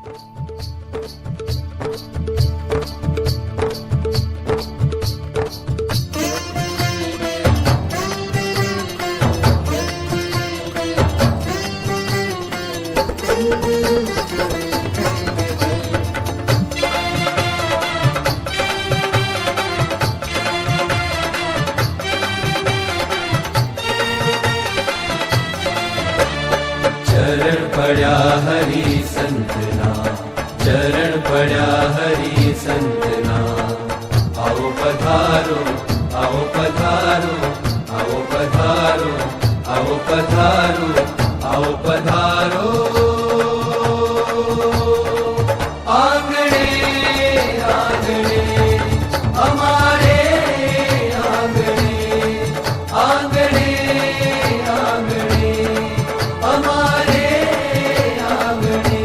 चरण पड़ा हरि संतना, चरण पड़ा हरि संतना। आओ पधारो, आओ पधारो, आओ पधारो, आओ पधारो, आओ पधारो। आंगणे आंगणे हमारे आंगणे, आंगणे आंगणे हमारे आंगणे।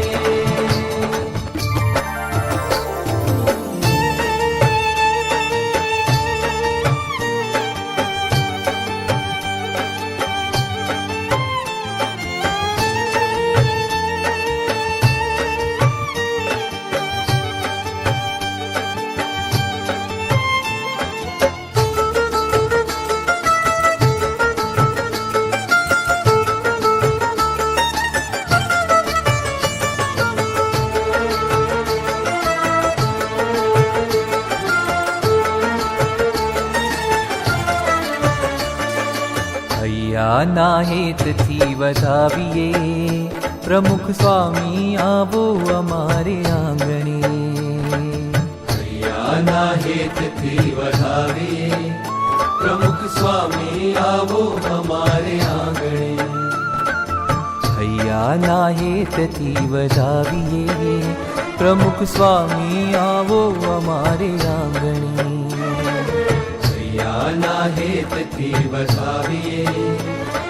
ના હેતથી વધાવીએ, પ્રમુખ સ્વામી આવો અમારે આંગણે। હૈયાના હેતથી વધાવીએ, પ્રમુખ સ્વામી આવો અમારે આંગણે। હૈયાના હેતથી વધાવીએ, પ્રમુખ સ્વામી આવો અમારે આંગણે। હૈયાના હેતથી વધાવીએ,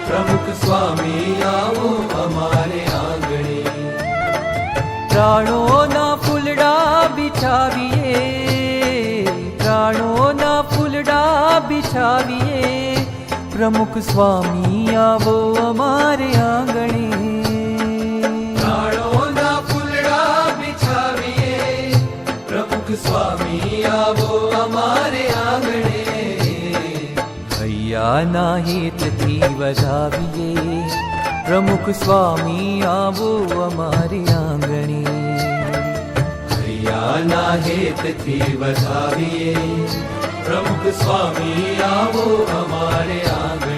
પ્રમુખ સ્વામી આવો અમારે આંગણે। પ્રાણોના ફૂલડા બિછાવીએ, પ્રાણોના ફૂલડા બિછાવીએ, પ્રમુખ સ્વામી આવો અમારે આંગણે। પ્રાણોના ફૂલડા બિછાવીએ, પ્રમુખ સ્વામી આવો અમારે આંગણે। હૈયાના હેતથી વધાવીએ, પ્રમુખ સ્વામી આવો અમારે આંગણે। હૈયાના હેતથી વધાવીએ, પ્રમુખ સ્વામી આવો અમારે આંગણે।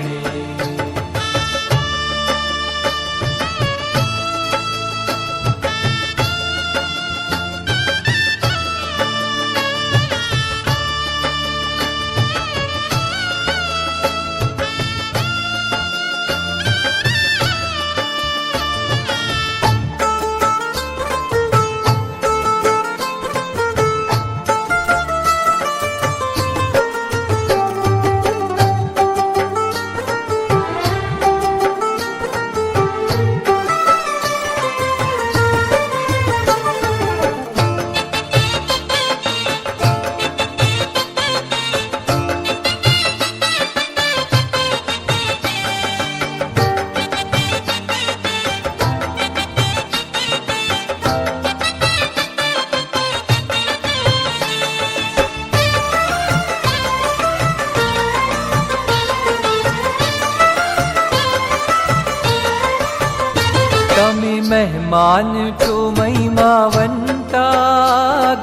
મહેમાન છો મહિમાવંતા,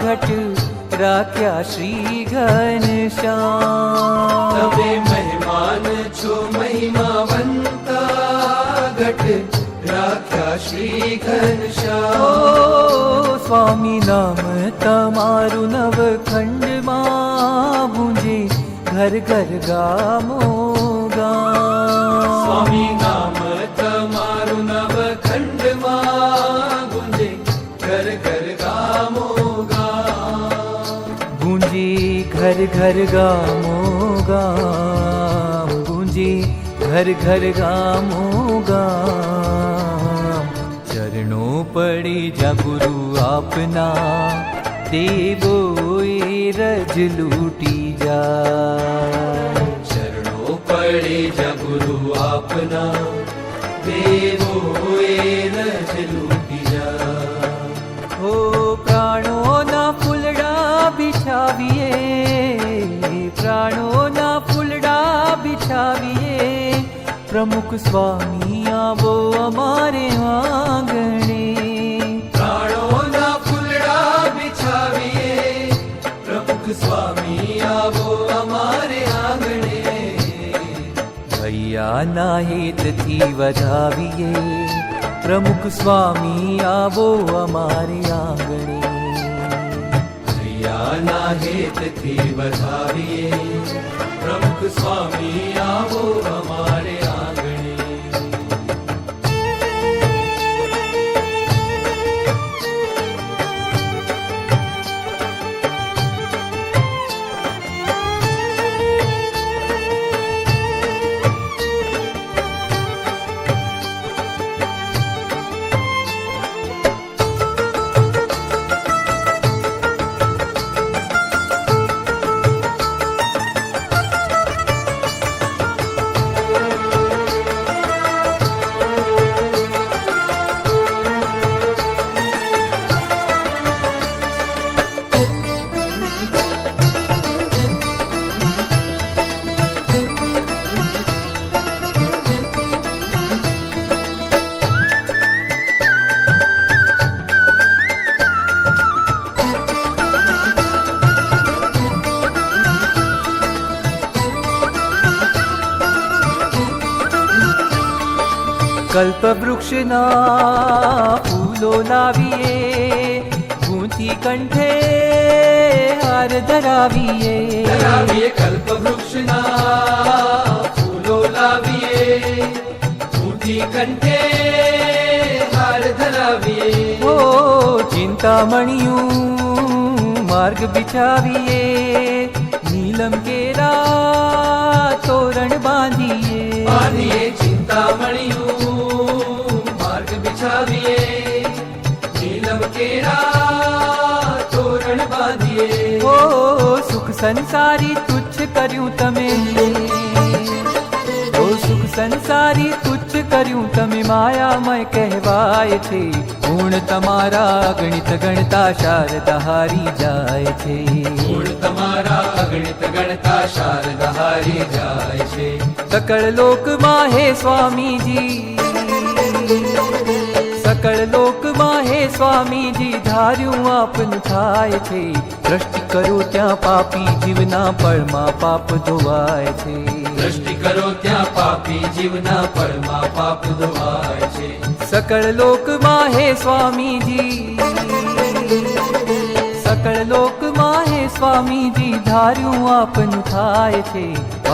ઘટ રાખ્યા શ્રી ઘનશ્યામ। તમે મહેમાન છો મહિમાવંતા, ઘટ રાખ્યા શ્રી ઘનશ્યામ। ઓ સ્વામી નામ તમારું નવખંડમાં ગુંજે, ઘર ઘર ગામો ગામ। સ્વામી નામ તમારું નવખંડમાં ગુંજે, ઘર ઘર ગામો ગામ। ગુંજે ઘર ઘર ગામો ગામ, ગુંજે ઘર ઘર ગામો ગામ। ચરણો પડી જા ગુરુ આપના, દેવોએ રજ લૂટી જાય। ચરણો પડે જા ગુરુ આપના, દેવોએ રજ લૂટી જાય। ઓ પ્રમુખ સ્વામી આવો અમારે આંગણે, પ્રાણોના ફૂલડા બિછાવીએ, પ્રમુખ સ્વામી આવો અમારે આંગણે. ભૈયાના હેતથી વધાવીએ, પ્રમુખ સ્વામી આવો અમારે આંગણે. ભૈયાના હેતથી વધાવીએ, પ્રમુખ સ્વામી આવો અમારે આંગણે. કલ્પવૃક્ષના ફૂલો લાવીએ, ગૂંથી કંઠે હાર ધરાવીએ. ધરાવીએ કલ્પવૃક્ષના ફૂલો લાવીએ, ઊંધી કંઠે હાર ધરાવીએ. ઓ ચિંતામણીયું માર્ગ બિછાવીએ, નીલમ કેરા તોરણ બાંધીએ. બાંધીએ ચિંતામણીયું માર્ગ બિછાવીએ, નીલમ કેરા તોરણ બાંધીએ. ઓ સુખ સંસારી તુચ્છ કર્યું તમે, ઓ સુખ સંસારી તુચ્છ કર્યું તમે, માયામય કહેવાય છે. ગુણ તમારા ગણિત ગણતા શારદા હારી જાય છે. ગુણ તમારા અગણિત ગણતા શારદા હારી જાય છે. સકળ લોકમાં હે સ્વામીજી, સકળ લોકમાં હે સ્વામીજી, ધાર્યું આપનું થાય છે. દ્રષ્ટિ કરો ત્યાં પાપી જીવના પળમાં પાપ ધોવાય છે. દ્રષ્ટિ કરો ત્યાં પાપી જીવના પળમાં પાપ ધોવાય છે. સકળ લોકમાં હે સ્વામીજી, સકળ લોકમાં હે સ્વામીજી, ધાર્યું આપનું થાય છે.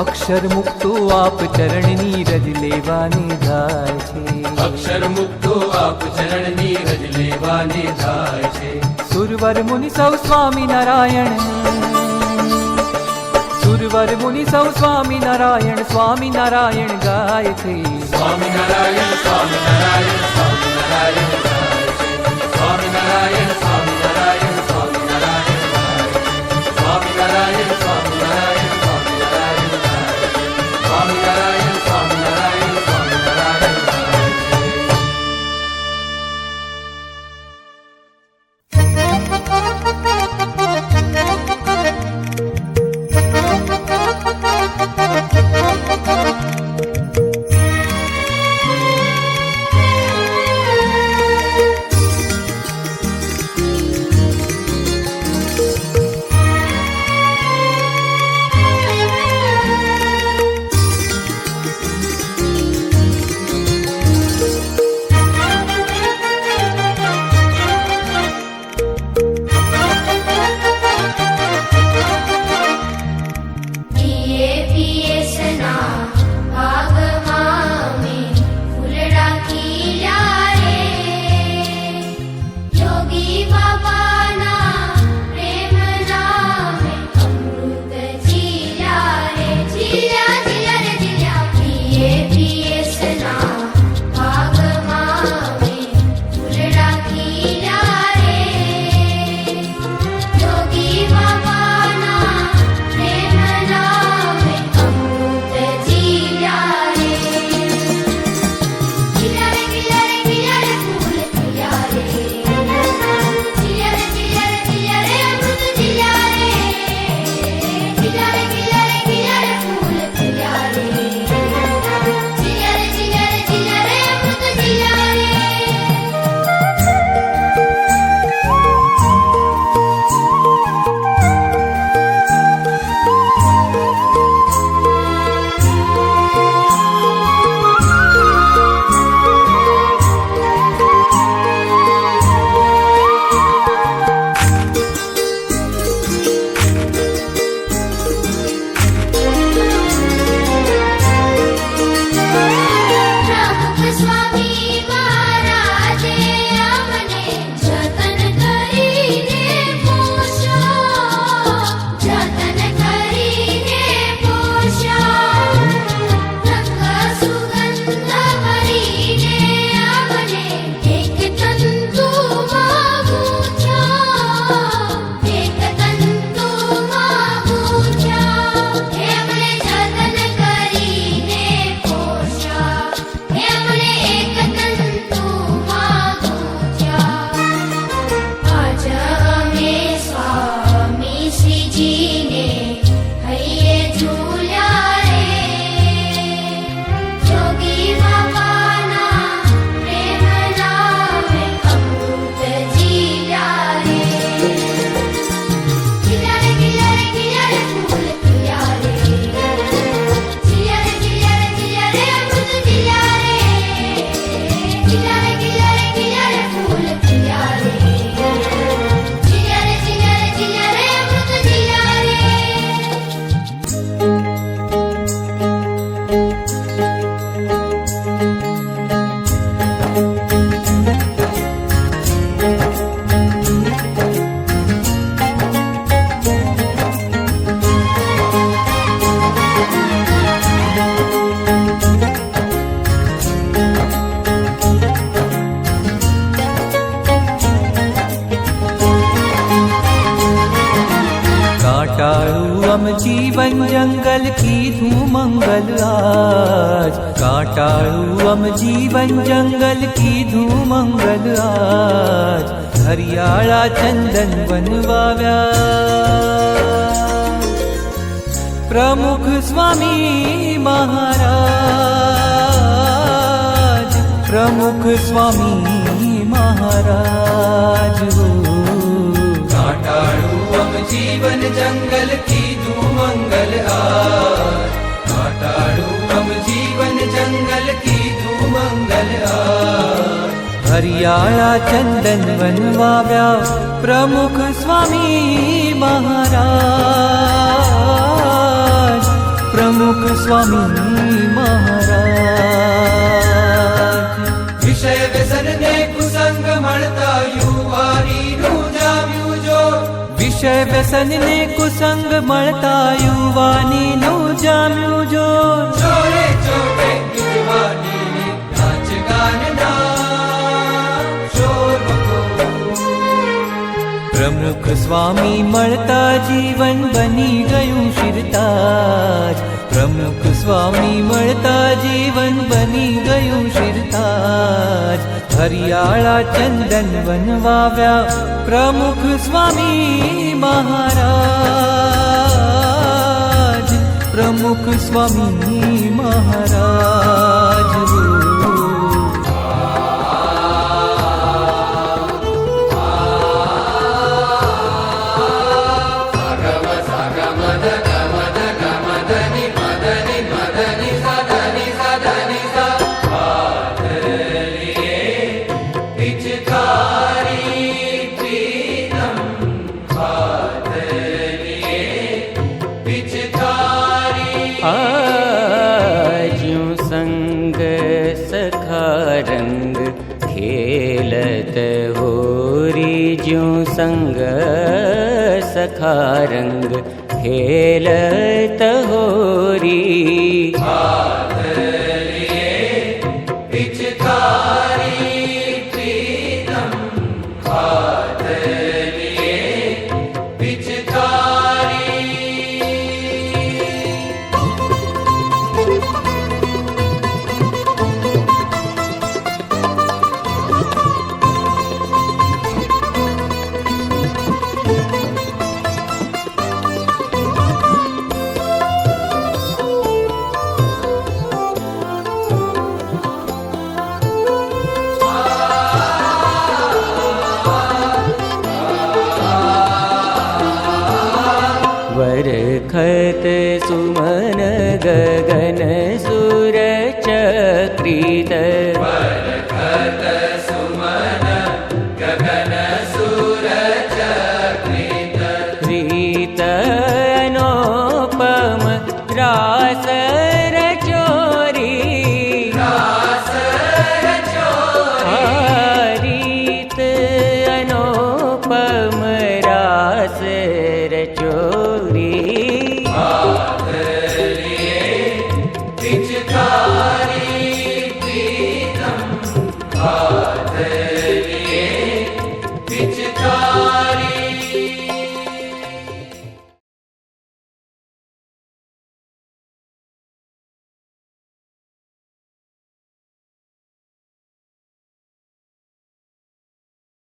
અક્ષર મુક્તો આપ ચરણની રજ લેવાને જાય છે. અક્ષર મુક્તો આપ ચરણની રજ લેવાને જાય છે. સુરવર મુનિ સૌ સ્વામી નારાયણ, સુરવર મુનિ સૌ સ્વામી નારાયણ, સ્વામી નારાયણ ગાય છે. સ્વામિનારાયણ સ્વામિનારાયણ સ્વામિનારાયણ ગાય છે. સ્વામિનારાયણ સ્વામિનારાયણ સ્વામિનારાયણ ગાય છે. સ્વામિનારાયણ સ્વામિનારાયણ સ્વામિનારાયણ ગાય છે. સ્વામિનારાયણ સ્વામિનારાયણ સ્વામિનારાયણ ગાય છે. अम जीवन जंगल कीधुं मंगल आज। कांटाळू अम जीवन जंगल कीधुं मंगल आज। हरियाळा चंदन वन वाव्या प्रमुख स्वामी महाराज। प्रमुख स्वामी महाराज। कांटाळू अम जीवन जंगल कीधुं मंगल आज। कांटाळू अम जीवन जंगल कीधुं मंगल आज। हरियाळा चंदन वन वाव्या प्रमुख स्वामी महाराज। प्रमुख स्वामी महाराज। विषय व्यसन ने कुसंग मळता युवानीનું જામ્યું જોર। विषय व्यसन ने कुसंग मळता युवानीનું જામ્યું જોર। ચોરે ચોરે યુવાનીની નાચ ગાનના શોર બકો। प्रमुख स्वामी મળતા જીવન બની ગયું શિરતાજ। प्रमुख स्वामी મળતા જીવન બની ગયું શિરતાજ। હરિયાળા ચંદન વન વાવ્યા પ્રમુખ સ્વામી મહારાજ। પ્રમુખ સ્વામી મહારાજ। आज्यों संग सखा रंग खेलत होरी। ज्यों संग सखा रंग खेलत होरी। वरखत सुमन गगन सुर चक्रित